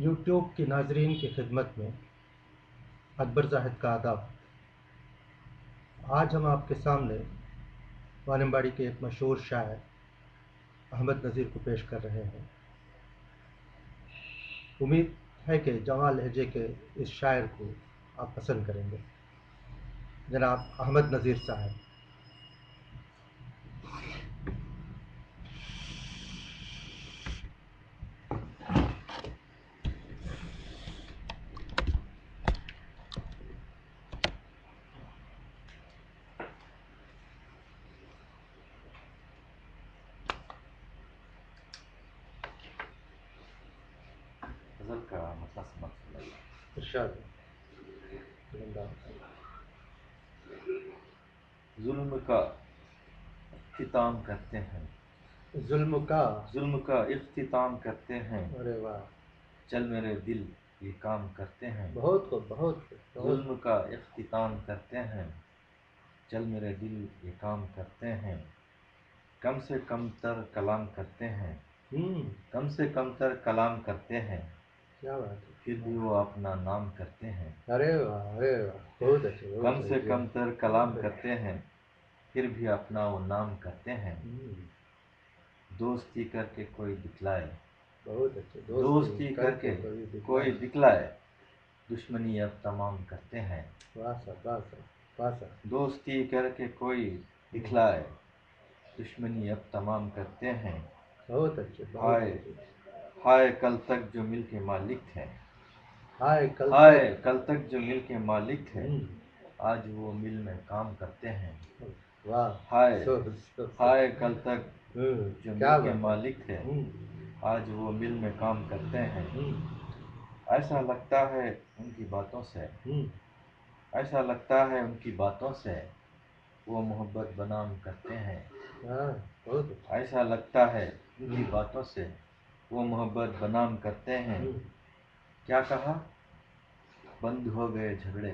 YouTube کے ناظرین کی خدمت میں اکبر زاہد کا آداب۔ آج ہم آپ کے سامنے وانمباڑی کے ایک مشہور شاعر احمد نذیر کو پیش کر رہے ہیں۔ امید ہے کہ جواں لہجے کے اس شاعر کو آپ پسند کریں گے۔ جناب احمد نذیر صاحب۔ غزل کا مسئلہ سمجھ سنائیے۔ ارشاد۔ ظلم کا اختتام کرتے ہیں، ظلم کا اختتام کرتے ہیں، ارے واہ، چل میرے دل یہ کام کرتے ہیں۔ بہت خوب، بہت خوب۔ ظلم کا اختتام کرتے ہیں، چل میرے دل یہ کام کرتے ہیں۔ کم سے کم تر کلام کرتے ہیں، کم سے کم تر کلام کرتے ہیں، کیا بات ہے، پھر بھی وہ اپنا نام کرتے ہیں۔ ارے واہ، ارے واہ، بہت اچھے۔ کم سے کم تر کلام کرتے ہیں، پھر بھی اپنا وہ نام کرتے ہیں۔ دوستی کر کے کوئی دکھلائے، بہت اچھے، دوستی کر کے کوئی دکھلائے، دشمنی اب تمام کرتے ہیں۔ دوستی کر کے کوئی دکھلائے، دشمنی اب تمام کرتے ہیں۔ بہت اچھے، ہائے کل تک جو مل کے مالک تھے، ہائے کل تک جو مل کے مالک تھے، آج وہ مل میں کام کرتے ہیں۔ ہائے کل تک جو مل کے مالک تھے، آج وہ مل میں کام کرتے ہیں۔ ایسا لگتا ہے ان کی باتوں سے، ایسا لگتا ہے ان کی باتوں سے، وہ محبت بنام کرتے ہیں۔ ایسا لگتا ہے ان کی باتوں سے، وہ محبت بنام کرتے ہیں۔ کیا کہا بند ہو گئے جھگڑے،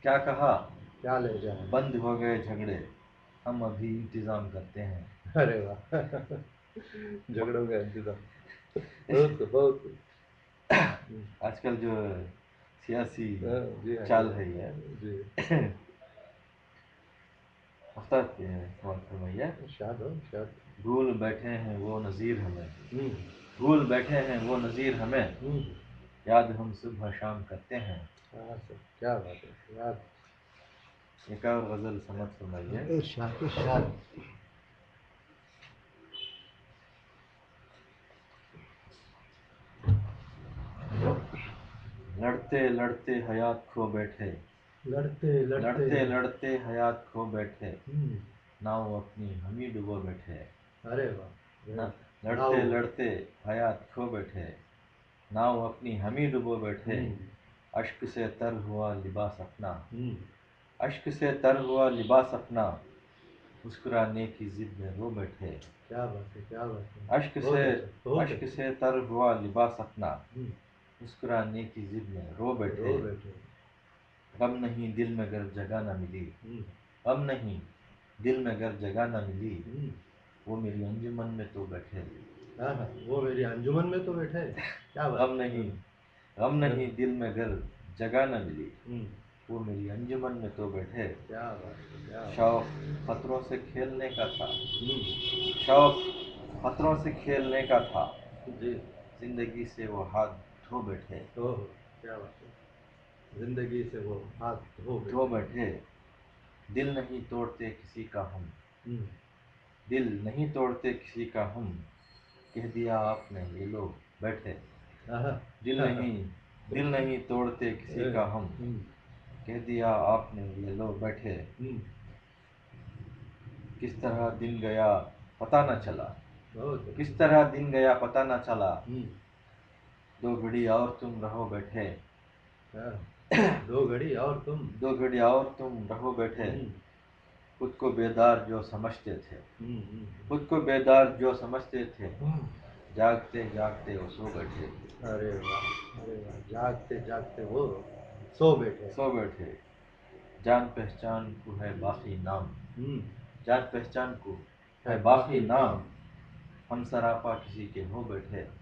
کیا کہا کیا لے جائیں، بند ہو گئے جھگڑے، ہم ابھی انتظام کرتے ہیں۔ ارے واہ، جھگڑوں کا انتظام، بہت آج کل جو سیاسی چال ہے یہ استاد سوال فرمائیے۔ بھول بیٹھے ہیں وہ نظیر ہمیں، بھول بیٹھے ہیں وہ نظیر ہمیں، یاد ہم صبح شام کرتے ہیں۔ کیا بات ہے، یاد ایک اور غزل سمجھ فرمائیے۔ ارشاد۔ لڑتے لڑتے حیات کھو بیٹھے، لڑتے لڑتے حیات کھو بیٹھے، ناؤ اپنی ہم ہی ڈبو بیٹھے۔ ارے واہ، لڑتے لڑتے حیات کھو بیٹھے، ناؤ اپنی ہم ہی ڈبو بیٹھے، اشک سے تر ہوا لباس اپنا، اشک سے تر ہوا لباس اپنا، مسکرانے کی ضد میں رو بیٹھے۔ کیا بات ہے، کیا بات ہے، اشک سے تر ہوا لباس اپنا، مسکرانے کی ضد میں رو بیٹھے۔ غم نہیں دل میں گر جگہ نہ ملی، غم نہیں دل میں گر جگہ نہ ملی، وہ میری انجمن میں تو بیٹھے۔ وہ میری انجمن میں تو بیٹھے، کیا بات، غم نہیں دل میں گر جگہ نہ ملی، وہ میری انجمن میں تو بیٹھے۔ کیا بات، شوق خطروں سے کھیلنے کا تھا، شوق خطروں سے کھیلنے کا تھا، زندگی سے وہ ہاتھ دھو بیٹھے۔ کیا بات ہے، زندگی سے وہ ہاتھ دھو بیٹھے۔ دل نہیں توڑتے کسی کا ہم، دل نہیں توڑتے کسی کا ہم، کہہ دیا آپ نے یہ لوگ بیٹھے۔ دل نہیں توڑتے کسی کا ہم، کہہ دیا آپ نے یہ لوگ بیٹھے۔ کس طرح دن گیا پتہ نہ چلا، کس طرح دن گیا پتہ نہ چلا، دو گھڑی اور تم رہو بیٹھے، دو گھڑی اور تم رہو بیٹھے۔ خود کو بیدار جو سمجھتے تھے، خود کو بیدار جو سمجھتے تھے، جاگتے جاگتے وہ سو بیٹھے۔ ارے واہ، جاگتے جاگتے وہ سو بیٹھے۔ جان پہچان کو ہے باقی نام، جان پہچان کو ہے باقی نام، ہم سراپا کسی کے ہو بیٹھے۔